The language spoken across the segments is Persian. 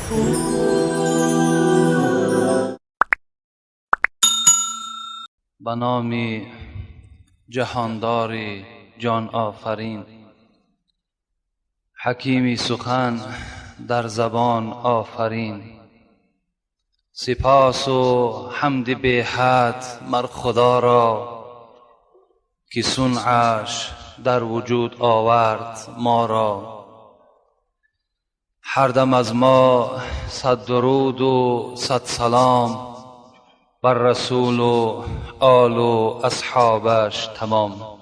به نام جهانداری جان آفرین، حکیمی سخن در زبان آفرین. سپاس و حمد بی حد مر خدا را که صنعش در وجود آورد ما را. هر دم از ما صد درود و صد سلام بر رسول و آل و اصحابش تمام.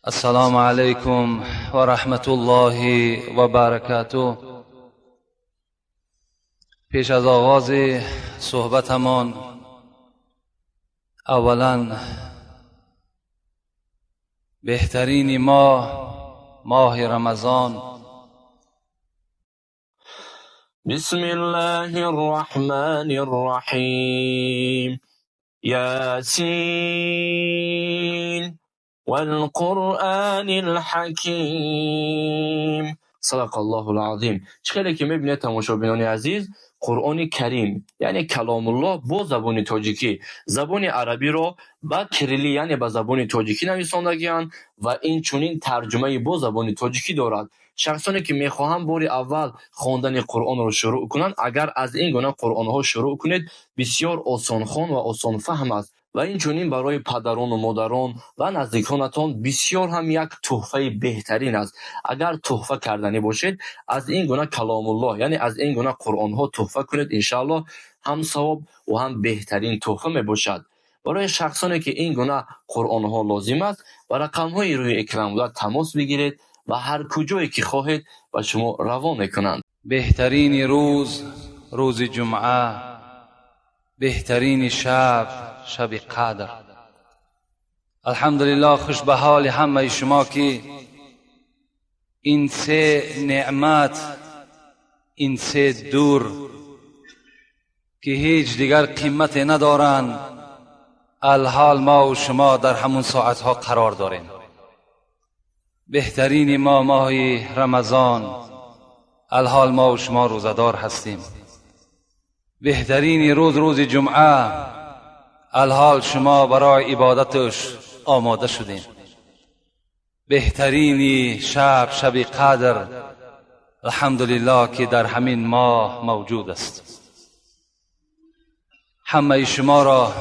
السلام علیکم و رحمت الله و برکاته. پیش از آغاز صحبتمان اولا بهترین ماه رمضان. بسم الله الرحمن الرحیم. یاسین والقرآن الحکیم. صدق الله العظیم. چقدر که میبینید تماشاگران عزیز، قرآن کریم یعنی کلام الله با زبان تاجیکی، زبان عربی را با کریلی یعنی با زبان تاجیکی نویسندگی‌اند و این چنین ترجمه با زبان تاجیکی دارد. شخصانی که میخواهند بار اول خواندن قرآن را شروع کنند، اگر از این گونه قرآن ها شروع کنید بسیار آسان خوان و آسان فهم است و این چنین برای پدران و مادران و نزدیکانتان بسیار هم یک تحفه بهترین است. اگر تحفه کردنی باشید از این گونه کلام الله یعنی از این گونه قرآن ها تحفه کنید، انشاءالله هم ثواب و هم بهترین تحفه می باشد. برای شخصانی که این گونه قرآن ها لازم است و رقم های روی اکران بوده تماس بگیرید و هر کجایی که خواهید و شما روان میکنند. بهترین روز جمعه، بهترین شب قدر. الحمدلله، خوش به حال همه شما که این سه نعمت، این سه دور که هیچ دیگر قیمت ندارند، الحال ما و شما در همون ساعتها قرار داریم. بهترین ماه رمضان، الحال ما و شما روزدار هستیم. بهترین روز جمعه، الحال شما برای عبادتش آماده شدیم. بهترین شب قدر، الحمدلله که در همین ماه موجود است. همه شما را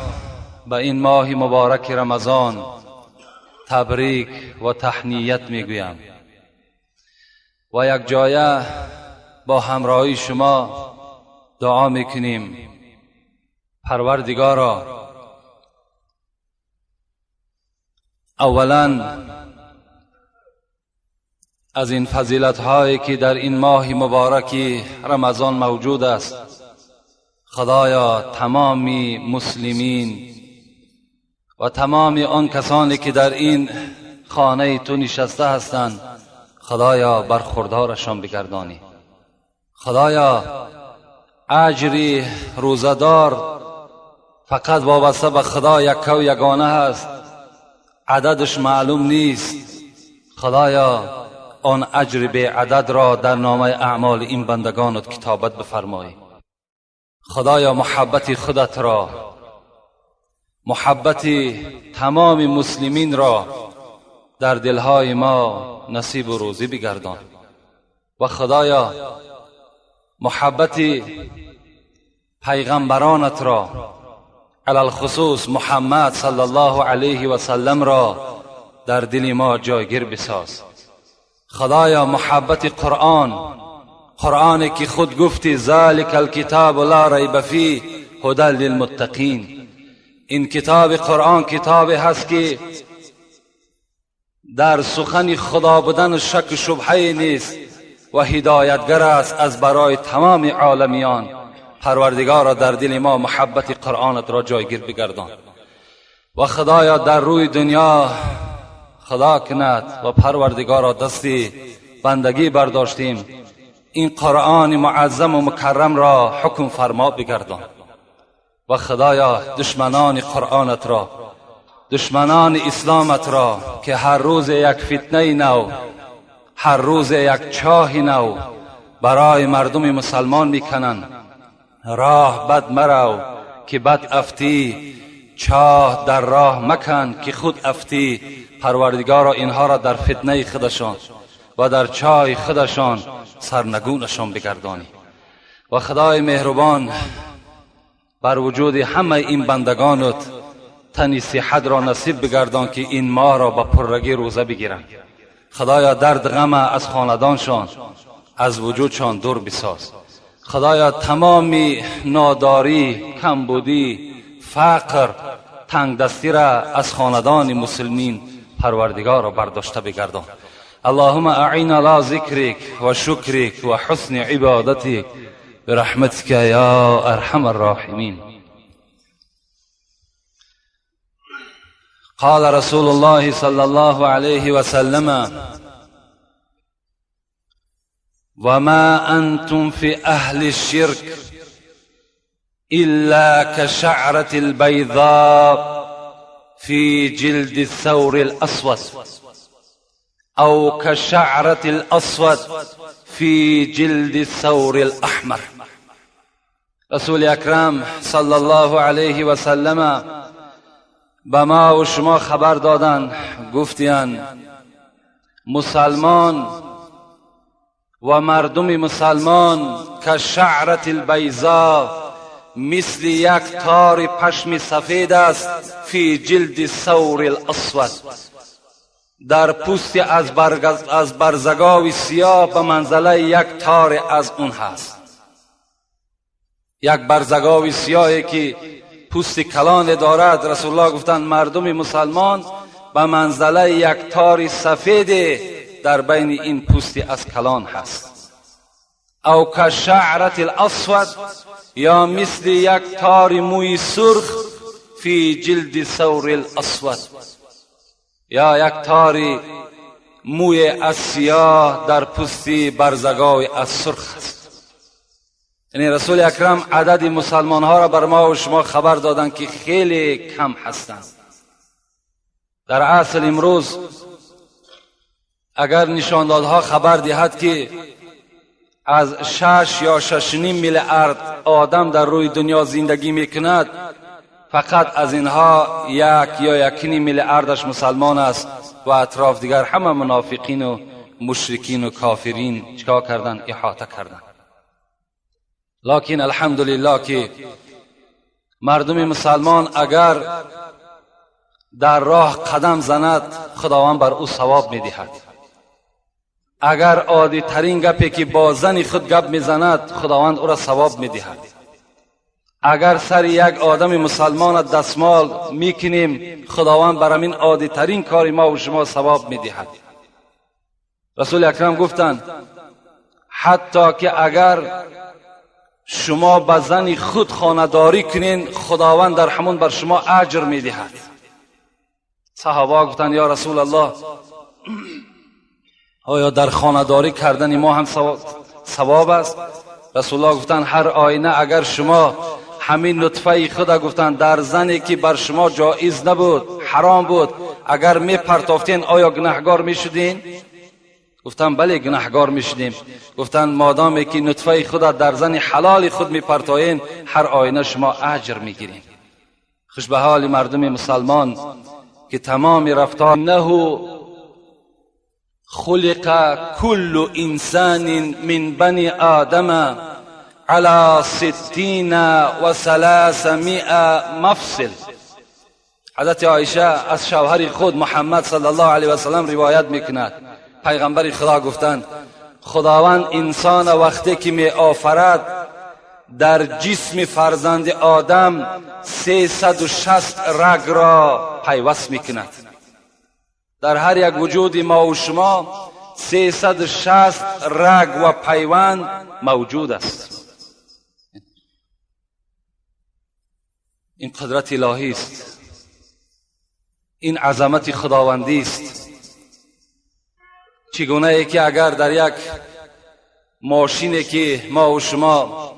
به این ماه مبارک رمضان تبریک و تهنیت میگویم و یک جایه با همراهی شما دعا میکنیم پروردگارا اولا از این فضیلت هایی که در این ماه مبارک رمضان موجود است، خدایا تمام مسلمین و تمام آن کسانی که در این خانه تو نشسته هستند، خدایا برخوردارشان بگردانی. خدایا اجر روزدار فقط وابسته به خدا یک و یگانه هست، عددش معلوم نیست. خدایا آن اجر بی عدد را در نامه اعمال این بندگانت کتابت بفرمایی. خدایا محبت خودت را، محبت تمام مسلمین را در دلهای ما نصیب و روزی بگردان و خدایا محبت پیغمبرانت را، علی الخصوص محمد صلی الله علیه و سلم را در دل ما جایگیر بساز. خدایا محبت قرآنی که خود گفتی ذالک الکتاب لا ریب فیه هدی للمتقین. این کتاب قرآن کتابی هست که در سخن خدا بودن شک و شبهه نیست و هدایتگر است از برای تمام عالمیان. پروردگارا در دل ما محبت قرآنت را جایگیر بگردان و خدایا در روی دنیا خدا کند و پروردگارا دستی بندگی برداشتیم، این قرآن معظم و مکرم را حکم فرما بگردان و خدایا دشمنان قرآنت را، دشمنان اسلامت را که هر روز یک فتنه نو، هر روز یک چاه نو، برای مردم مسلمان میکنن راه بد مرو که بد افتی، چاه در راه مکن که خود افتی. پروردگارا اینها را در فتنه خودشان و در چاه خودشان سرنگونشان بگردانی. و خدای مهربان بر وجود همه این بندگانت تنی صحت را نصیب بگردان که این ماه را با پررگی روزه بگیرند. خدایا درد غم از خاندانشان از وجودشان دور بساز. خدایا تمامی ناداری، کمبودی، فقر، تنگ دستی را از خاندان مسلمین پروردگار را برداشته بگردان. اللهم اعین علی ذکرک و شکرک و حسن عبادتک برحمتک یا ارحم الراحمین. قال رسول الله صلی الله علیه و سلم: وما انتم في اهل الشرك الا كشعرة البيضاء في جلد الثور الاسود او كشعرة الاسود في جلد الثور الاحمر. رسول اکرم صلی الله علیه و سلم به ما و شما خبر دادن، گفتین مسلمان و مردم مسلمان که شعرت البیضا مثل یک تار پشم سفید است، فی جلد الثور الاسود، در پوست از برزگاوی سیاه به منزله یک تار از اون هست. یک برزگاوی سیاهی که پوست کلان دارد، رسول الله گفتند مردم مسلمان به منزله یک تار سفید در بین این پوست از کلان هست. او که شعرت الاسود، یا مثل یک تار موی سرخ فی جلد ثور الاسود، یا یک تار موی از سیاه در پوست برزگاوی از سرخ است. یعنی رسول اکرم عدد مسلمان ها را بر ما و شما خبر دادن که خیلی کم هستند. در عصر امروز اگر نشاندادها خبر دهد که از 6 یا 6.5 میلیارد آدم در روی دنیا زندگی میکند، فقط از اینها 1 یا 1.5 میلیاردش مسلمان است و اطراف دیگر همه منافقین و مشرکین و کافرین چکار کردن؟ احاطه کردن. لکن الحمدلله که مردم مسلمان اگر در راه قدم زند، خداوند بر او ثواب میدهد. اگر عادی ترین گپی که با زن خود گپ میزند، خداوند او را ثواب میدهد. اگر سر یک آدم مسلمان دستمال میکنیم، خداوند بر همین عادی ترین کار ما و شما ثواب میدهد. رسول اکرم گفتند حتی که اگر شما به زن خود خانه‌داری کنین، خداوند در همون بر شما اجر میدهد. صحابه گفتند یا رسول الله، آیا در خانه‌داری کردن ما هم ثواب است؟ رسول الله گفتند هر آینه اگر شما همین نطفه خود گفتند در زنی که بر شما جایز نبود، حرام بود، اگر می پرتافتین آیا گناهگار می شدین؟ گفتند بله گناهگار می شدیم. گفتند مادامی که نطفه خود در زن حلال خود می پرتایین، هر آینه شما اجر می گیرین. خوش به حال مردم مسلمان که تمام رفتار نه خلق كل انسان من بني آدم على 60 و 300 مفصل. حضرت عایشه از شوهر خود محمد صلی الله علیه و سلم روایت میکند، پیغمبر خدا گفتند خداوند انسان وقتی که می آفرد در جسم فرزند آدم 360 رگ را پیوست میکند. در هر یک وجود ما و شما 360 رگ و پیوند موجود است. این قدرت الهی است، این عظمت خداوندی است. چگونه ای که اگر در یک ماشینی که ما و شما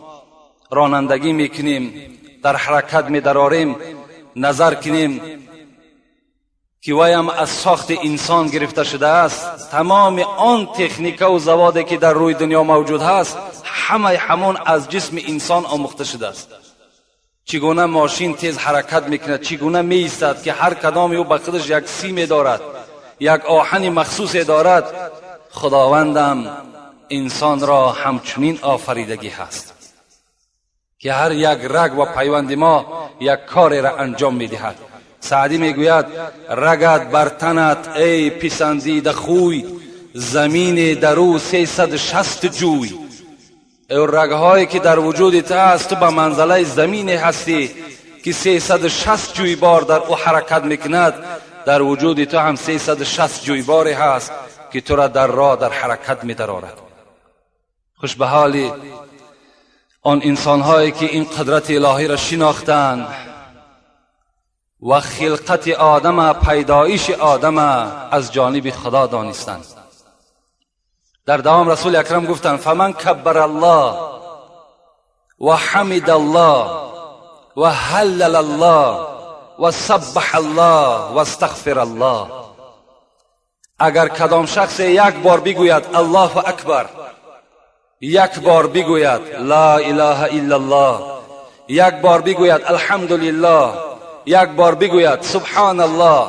رانندگی میکنیم در حرکت میدراریم نظر کنیم که ویم از ساخت انسان گرفته شده است. تمام آن تکنیک و زوادی که در روی دنیا موجود هست همون از جسم انسان آموخته شده است. چگونه ماشین تیز حرکت میکند، چگونه میایستد که هر کدام او به خودش یک سیم دارد، یک آهن مخصوص دارد. خداوندم انسان را همچنین آفریدگی هست که هر یک رگ و پیوند ما یک کاری را انجام میدهد. سعدی میگوید رگت بر تنت ای پسندیده خوی، زمین در او 360 جوی. او رگهایی که در وجودت هست تو به منزله زمین هستی که 360 جوی بار در او حرکت میکند. در وجود تو هم 360 جوی باری هست که تو را در راه در حرکت می‌دارد. خوش به حالی آن انسان‌هایی که این قدرت الهی را شناختند و خلقت آدم، پیدایش آدم از جانب خدا دانستند. در دوام رسول اکرم گفتند فمن کبر الله و حمد الله و هلل الله و سبح الله و استغفر الله. اگر کدام شخص یک بار بگوید الله اکبر، یک بار بگوید لا اله الا الله، یک بار بگوید الحمدلله، یک بار بگوید سبحان الله،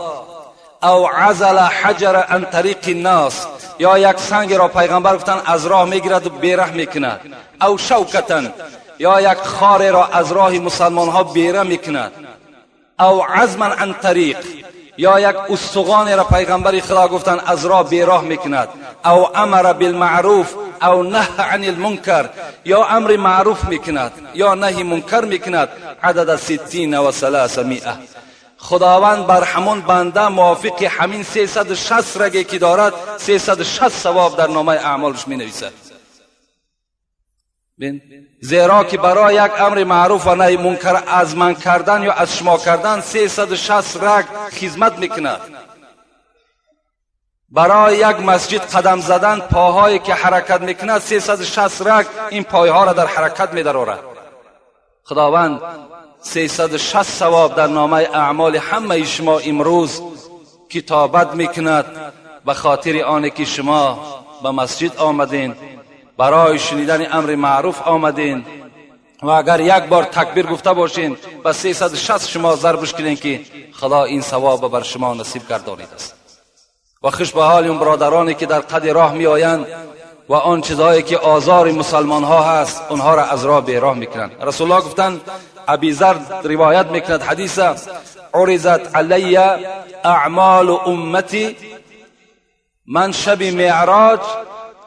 او عزل حجر عن طریق الناس، یا یک سنگ را پیغمبر گفتن از راه میگیرد و بیره میکند، او شوکتن، یا یک خار را از راه مسلمان ها بیره میکند، او عزما عن طریق، یا یک استخوان را پیغمبر خدا گفتن از راه بیراه میکند، او امر بالمعروف او نهی عن المنکر، یا امر معروف میکند یا نهی منکر میکند. عدد 60 و 300. خداوند بر همون بنده موافق همین 360 رگی که دارد 360 ثواب در نامه اعمالش می نویسد. زیرا که برای یک امر معروف و نهی منکر از من کردن یا از شما کردن 360 رگ خدمت میکند. برای یک مسجد قدم زدن پاهایی که حرکت میکند 360 رگ این پایها را در حرکت میدارد. خداوند 360 ثواب در نامه اعمال همه شما امروز کتابت میکند به خاطر آنه که شما به مسجد آمدین، برای شنیدن امر معروف آمدین و اگر یک بار تکبیر گفته باشین به 360 شما ضربش کنین که خدا این ثواب بر شما نصیب گردانیده است. و خوش به حال اون برادرانی که در قد راه می آیند و آن چیزهایی که آزار مسلمان ها هست اونها را از راه بیراه میکنند. رسول الله گفتند، ابی ذر روایت میکند حدیث، عرضت علی اعمال امتی، من شب معراج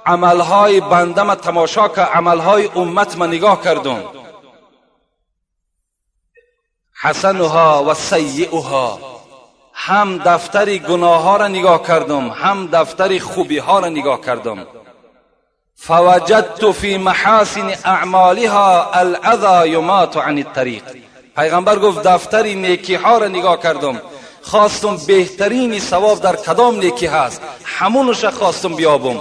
عملهای بندم تماشا که عملهای امت من نگاه کردم، حسنها و سیئها، هم دفتر گناه ها را نگاه کردم هم دفتر خوبی ها را نگاه کردم. فوجدت فی محاسن اعمالها الاذى یمات عن الطریق. پیغمبر گفت دفتر نیکی ها را نگاه کردم، خواستم بهترین ثواب در کدام نیکی هست همونش خواستم بیابم.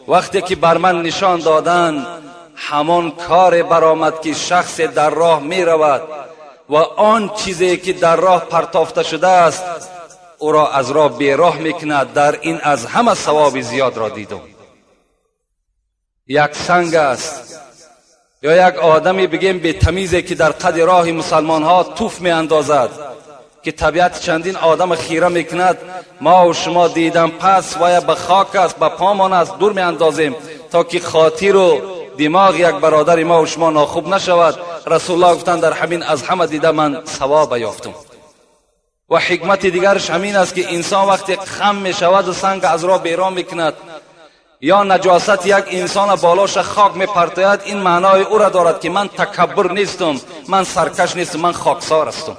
وقتی که بر من نشان دادن همان کار برآمد که شخص در راه می رود و آن چیزی که در راه پرتافته شده است او را از راه بیراه میکند. در این از همه ثواب زیاد را دیدم. یک سنگ است یا یک آدمی بگیم به تمیزی که در قد راه مسلمان ها توف می اندازد که طبیعت چندین آدم خیره میکند، ما و شما دیدم پس و یا به خاک است به پامان است دور می اندازیم تا که خاطر و دماغ یک برادر ما و شما ناخوب نشود. رسول الله گفتند در همین از همه دیده من ثواب یافتم. و حکمت دیگرش همین است که انسان وقتی خم می شود و سنگ از راه بیراه میکند یا نجاست یک انسان بالاش خاک می پرتاید، این معنای او را دارد که من تکبر نیستم، من سرکش نیستم، من خاکسار هستم.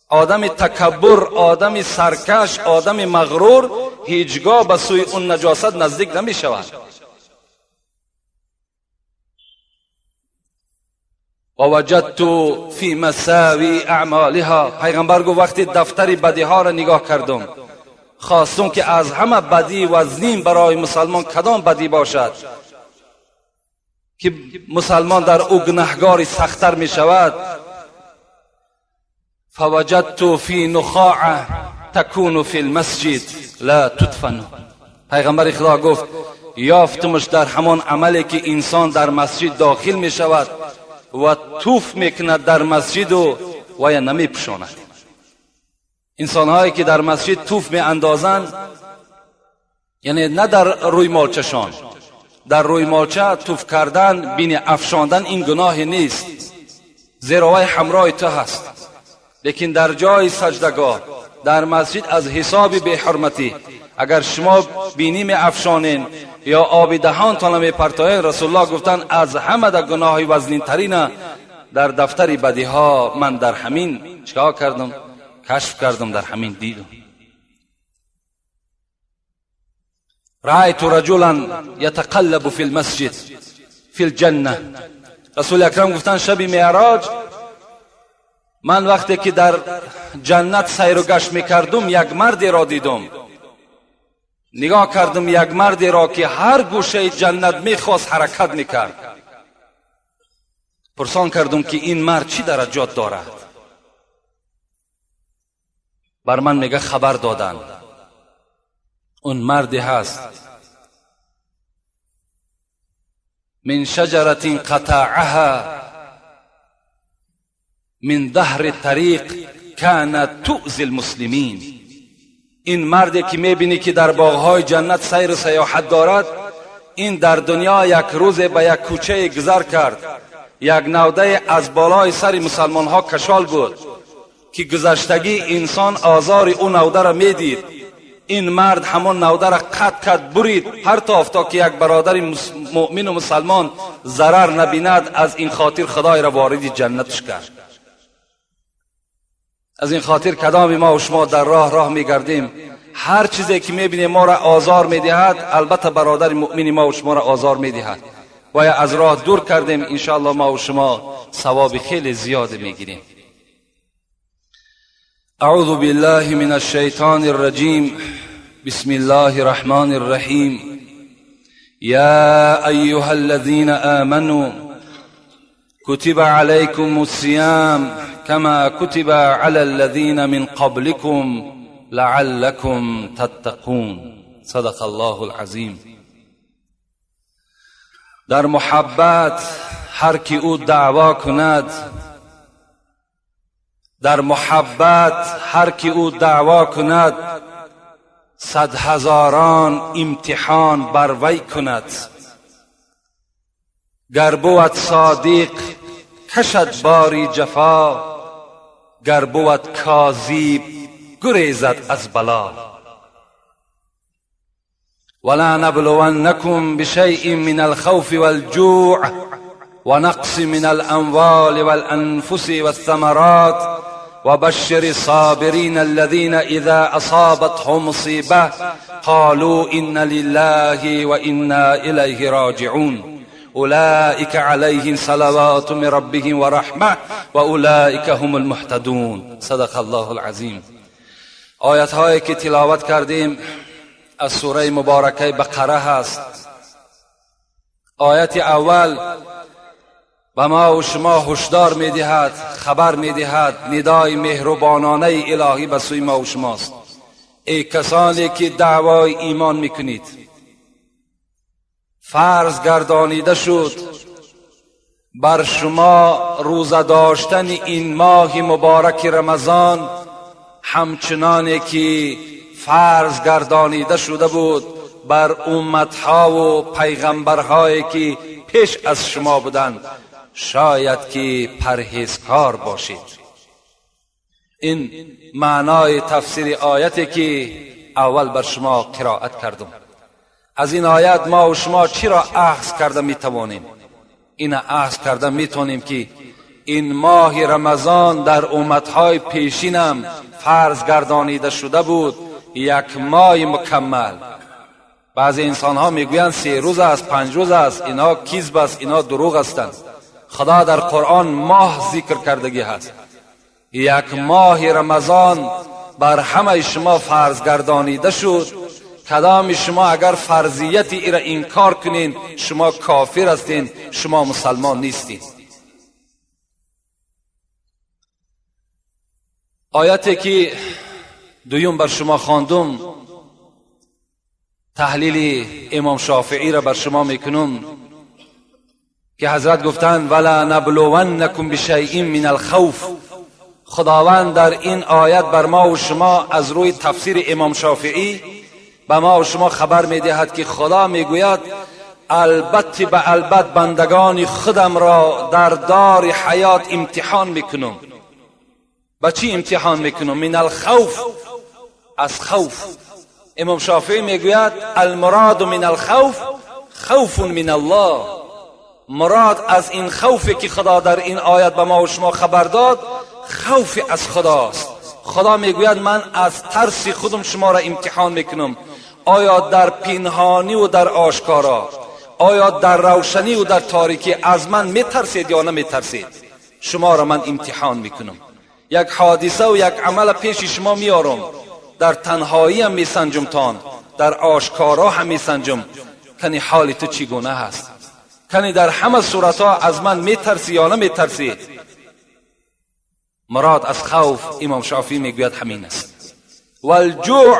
آدم تکبر، آدم سرکش، آدم مغرور هیچگاه به سوی اون نجاست نزدیک نمی شود. و وجدت فی مساوی اعمالها، پیغمبر گفت وقتی دفتر بدی ها را نگاه کردم خواستم که از همه بدی و ظلم برای مسلمان کدام بدی باشد که مسلمان در او گناهکار سخت‌تر می شود. فوجدت فی نخاعه تکونوا فی المسجد لا تدفنوا. پیغمبر خدا گفت یافتمش در همان عملی که انسان در مسجد داخل می شود و توف میکند در مسجد و یا نمی پشاند. انسان هایی که در مسجد توف می اندازند، یعنی نه در روی مالچشان، در روی مالچه توف کردن بین افشاندن این گناه نیست، زیروای همراه تو هست. لیکن در جای سجدگاه در مسجد از حساب بی حرمتی اگر شما بینی می افشانین یا آب دهانتان می پرتایین، رسول الله گفتن از همه در گناه وزنین ترین در دفتر بدی ها من در همین چیکار کردم؟ کشف کردم، در همین دیدم. رأیت رجلا یتقلب فی المسجد فی الجنه. رسول اکرم گفتن شب معراج من وقتی که در جنت سیر و گشت میکردم یک مردی را دیدم. نگاه کردم یک مردی را که هر گوشه جنت میخواست حرکت میکرد. پرسان کردم که این مرد چی درجات دارد؟ بر من میگه خبر دادن اون مردی هست من شجرت قطعها من ظهر الطریق كانت تؤذي المسلمین. این مردی که میبینی که در باغهای جنت سیر و سیاحت دارد، این در دنیا یک روز به یک کوچه گذر کرد، یک نوده از بالای سر مسلمان ها کشال بود که گذشتگی انسان آزار اون نوده را میدید. این مرد همون نوده را قطع برید، هر تا که یک برادر مؤمن و مسلمان ضرر نبیند، از این خاطر خدای را وارد جنتش کرد. از این خاطر کدام ما و شما در راه میگردیم، هر چیزی که میبینیم ما را آزار میدهد، البته برادر مؤمن ما و شما را آزار میدهد، باید از راه دور کردیم. انشاءالله ما و شما ثواب خیلی زیاد میگیریم. اعوذ بالله من الشیطان الرجیم. بسم الله الرحمن الرحیم. یا ایها الذین آمنوا كتب عليكم الصيام كما كتب على الذين من قبلكم لعلكم تتقون. صدق الله العظیم. در محبت هر کی او دعوا کند، در محبت هر کی او دعوا کند، صد هزاران امتحان بر وی کند. گر بود صادق کشد باری جفا، گر بود کاذب گریزد از بلا. ولا نبلونکم بشیء من الخوف والجوع ونقص من الاموال والانفس والثمرات وبشر الصابرين الذين اذا اصابتهم مصيبه قالوا ان لله وانا اليه راجعون اولئك عليهم صلوات من ربهم ورحمه واولئك هم المهتدون. صدق الله العظیم. آیت هایی که تلاوت کردیم از سوره مبارکه بقره هست. آیت اول و ما و شما هشدار میدهد، خبر میدهد، ندای مهربانانه الهی به سوی ما و شماست. ای کسانی که دعوای ایمان میکنید، فرض گردانیده شد بر شما روزه داشتن این ماه مبارک رمضان، همچنانی که فرض گردانیده شده بود بر امتها و پیغمبرهایی که پیش از شما بودند. شاید که پرهیزکار باشید. این معنای تفسیر آیتی که اول بر شما قرائت کردم. از این آیت ما و شما چی را اخذ کرده میتوانیم؟ این اخذ کرده میتونیم که این ماه رمضان در امتهای پیشینم فرض گردانیده شده بود، یک ماه مکمل. بعضی انسان ها میگویند 3 روز است، 5 روز است، اینا کذب است، اینا دروغ هستند. خدا در قرآن ماه ذکر کردگی هست. یک ماه رمضان بر همه شما فرض گردانیده شد. کدام شما اگر فرضیت ای را انکار کنین، شما کافر هستین، شما مسلمان نیستین. آیتی که دویم بر شما خواندم تحلیل امام شافعی را بر شما میکنم که حضرت گفتند ولا نبلونکم بشیء من الخوف. خداوند در این آیت بر ما و شما از روی تفسیر امام شافعی به ما و شما خبر میدهد که خدا میگوید البته به البته بندگان خودم را در دار حیات امتحان میکنم. با چی امتحان میکنم؟ من الخوف، از خوف. امام شافعی میگوید المراد من الخوف خوف من الله. مراد از این خوفی که خدا در این آیت به ما و شما خبر داد خوف از خداست. خدا میگوید من از ترس خودم شما را امتحان میکنم. آیا در پنهانی و در آشکارا، آیا در روشنی و در تاریکی از من میترسید یا نمیترسید؟ شما را من امتحان میکنم. یک حادثه و یک عمل پیش شما میارم، در تنهایی هم میسنجم تان، در آشکارا هم میسنجم. کنی حال تو چگونه هست؟ کنی در همه صورتها از من میترسی یا نمیترسی؟ مراد از خوف امام شافعی میگوید همین است. والجوع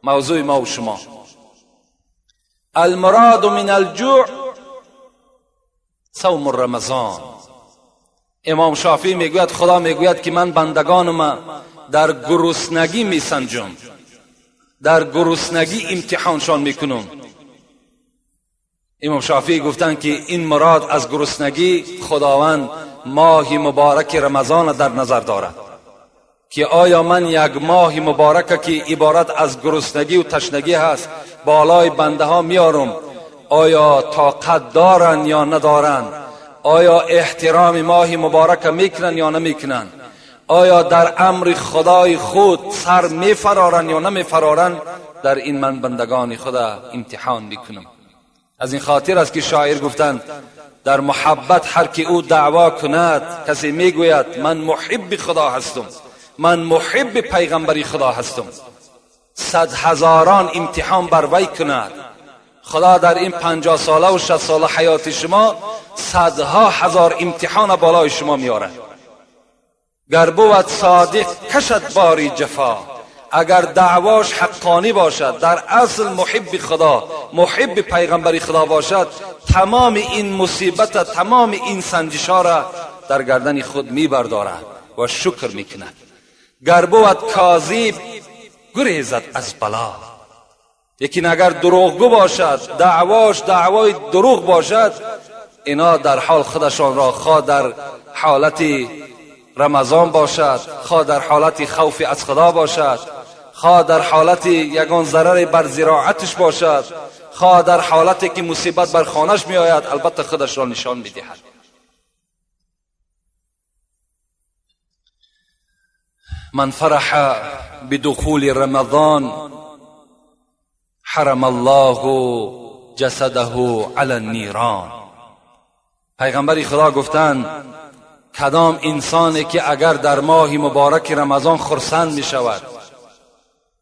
موضوع ما و شما. المراد من الجوع صوم رمضان. امام شافعی میگوید خدا میگوید که من بندگانم در گرسنگی میسنجم، در گرسنگی امتحانشان میکنم. امام شافعی گفتند که این مراد از گرسنگی خداوند ماه مبارک رمضان در نظر دارد که آیا من یک ماه مبارک که عبارت از گرسنگی و تشنگی هست بالای بنده ها میارم، آیا طاقت دارن یا ندارن؟ آیا احترام ماه مبارک میکنن یا نمیکنن؟ آیا در امر خدای خود سر میفرارن یا نمیفرارن؟ در این من بندگان خدا امتحان میکنم. از این خاطر است که شاعر گفتند در محبت هر که او دعوا کند، کسی میگوید من محب خدا هستم، من محب پیغمبری خدا هستم، 100 هزاران امتحان بر وی کند. خدا در این 50 ساله و 60 ساله حیات شما 100 هزار امتحان بالای شما میاره. گر بود صادق کشد باری جفا، اگر دعواش حقانی باشد، در اصل محب خدا، محب پیغمبری خدا باشد، تمام این مصیبت، تمام این سنجشا را در گردن خود میبردارد و شکر میکند. گر بود کاذب گریزد از بلا. یکی اگر دروغگو باشد، دعواش دعوای دروغ باشد، اینا در حال خودشان را خواه در حالت رمضان باشد، خواه در حالت خوف از خدا باشد، خواه در حالت یگان ضرر بر زراعتش باشد، خواه در حالتی که مصیبت بر خانش می آید، البته خودش را نشان می دهد. من فرح بدخول رمضان حرم الله جسده علی النیران. پیغمبر خدا گفتند کدام انسانی که اگر در ماه مبارک رمضان خرسند می شود،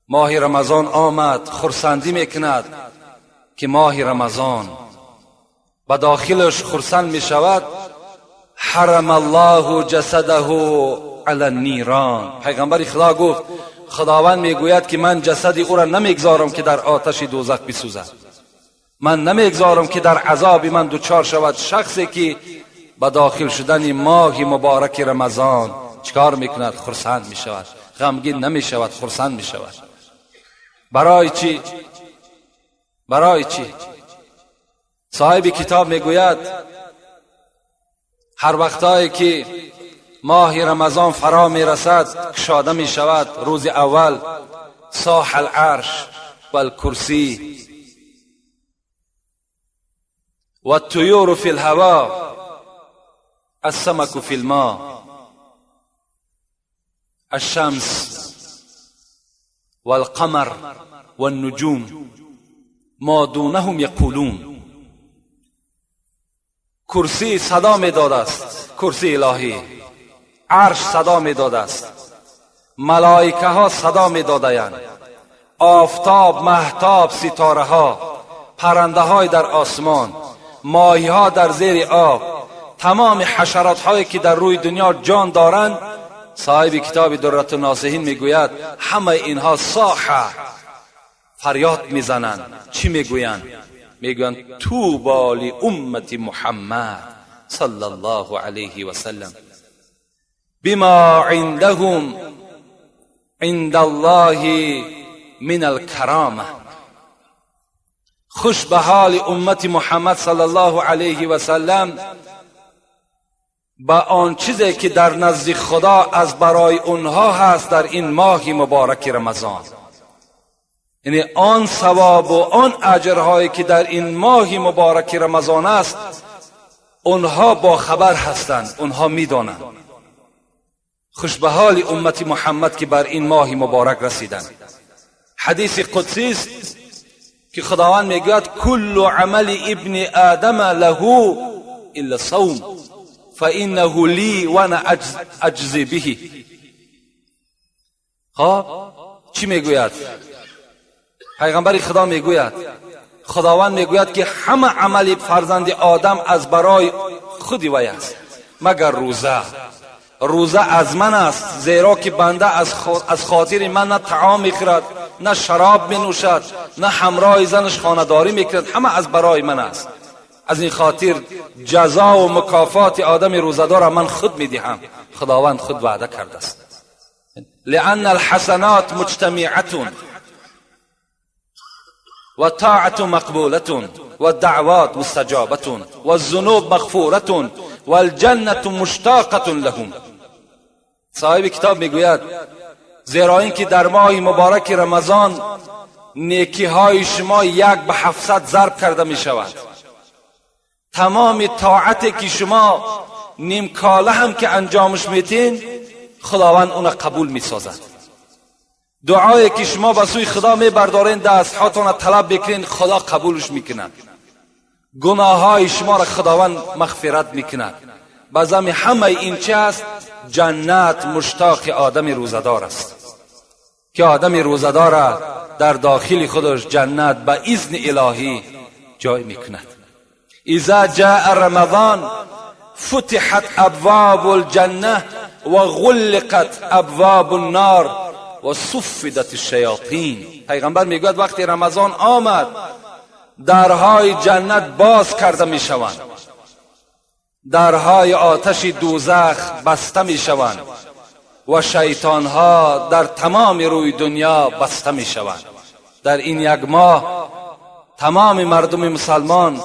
ماه رمضان آمد خرسندی میکند که ماه رمضان به داخلش خرسند می شود، حرم الله جسده علی النیران. پیغمبر خدا گفت خداوند میگوید که من جسد او را نمیگذارم که در آتش دوزخ بسوزد، من نمیگذارم که در عذاب من دوچار شود. شخصی که با داخل شدن ماه مبارک رمضان چکار میکند؟ خرسند میشود، غمگین نمیشود، خرسند میشود. برای چی؟ برای چی؟ صاحب کتاب میگوید هر وقتایی که ماه رمضان فرا میرسد کشاده میشود، روز اول صاح العرش و الکرسی و الطیور فی الهوا السمك فی الماء الشمس والقمر والنجوم ما دونهم یقولون. کرسی صدا میداده است، کرسی الهی، عرش صدا میداده است، ملائکه ها صدا میدادند، آفتاب، مهتاب، ستاره ها، پرنده های در آسمان، ماهی ها در زیر آب، تمام حشرات هایی که در روی دنیا جان دارند صاحب کتاب درة الناصحین میگوید همه اینها صاح فریاد میزنند. چی میگویند؟ میگویند طوبی لامت محمد صلی الله علیه و سلم بما عندهم عند الله من الکرامه. خوش به حال امت محمد صلی الله علیه و سلم با آن چیزی که در نزد خدا از برای اونها هست در این ماه مبارک رمضان. یعنی آن ثواب و آن اجرهایی که در این ماه مبارک رمضان است اونها با خبر هستند، اونها میدانند. خوش به حال امت محمد که بر این ماه مبارک رسیدند. حدیث قدسی است که خداوند میگوید کل عمل ابن آدم له الا الصوم فانه لی و انا اجزی به. چی میگوید؟ پیغمبر خدا میگوید، خداوند میگوید که همه عمل فرزند آدم از برای خودی وی است مگر روزه. روزه از من است، زیرا که بنده از خاطر من نه طعام میخورد، نه شراب مینوشد، نه همراه زنش خانه‌داری میکند، همه از برای من است. از این خاطر جزا و مکافات آدم روزه‌دار من خود میدهم. خداوند خود وعده کرده است لأن الحسنات مجتمعة و طاعت مقبولة و دعوات مستجابة و الذنوب مغفورة و الجنة مشتاقة لهم. صاحب کتاب میگوید زیرا اینکه در ماه مبارک رمضان نیکی های شما 1/700 ضرب کرده می شود. تمام طاعتی که شما نیم کاله هم که انجامش میتین خداوند اون قبول میسازد. دعایی که شما به سوی خدا میبردارین، دست هاتون طلب بکنین، خدا قبولش میکند. گناه های شما را خداوند مغفرت میکند. بازم همه این چه است؟ جنت مشتاق آدم روزدار است که آدم روزدار در داخل خودش جنت به اذن الهی جای میکند. اذا جاء رمضان فتحت ابواب الجنه و غلقت ابواب النار و صفدت الشیاطین. پیغمبر میگوید وقتی رمضان آمد درهای جنت باز کرده میشوند، درهای آتش دوزخ بسته میشوند و شیطانها در تمام روی دنیا بسته میشوند. در این یک ماه تمام مردم مسلمان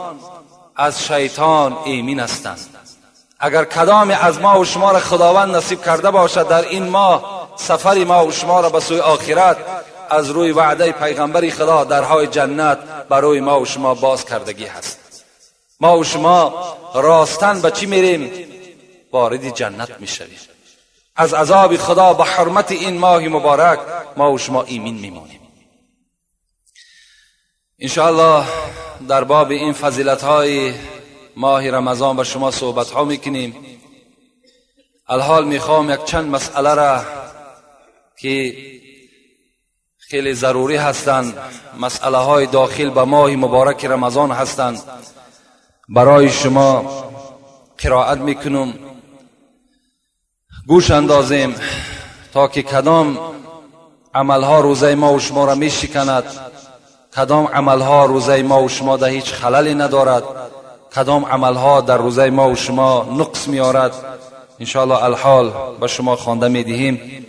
از شیطان ایمن هستند. اگر کدام از ما و شما را خداوند نصیب کرده باشد در این ماه سفر ما و شما را به سوی آخرت، از روی وعده پیغمبر خدا درهای جنت برای ما و شما باز کردگی هست. ما و شما راستن به چی میریم؟ وارد جنت میشویم. از عذاب خدا به حرمت این ماه مبارک ما و شما ایمن میمونیم. انشاءالله در باب این فضیلت های ماه رمضان با شما صحبت ها میکنیم. الحال میخوام یک چند مسئله را که خیلی ضروری هستند، مسئله های داخل به ماه مبارک رمضان هستند، برای شما قرائت میکنم. گوش اندازیم تا که کدام عملها روزه ما و شما را میشکند، کدام عملها روزه ما و شما در هیچ خللی ندارد، کدام عملها در روزه ما و شما نقص میارد. انشاءالله الحال به شما خوانده میدهیم.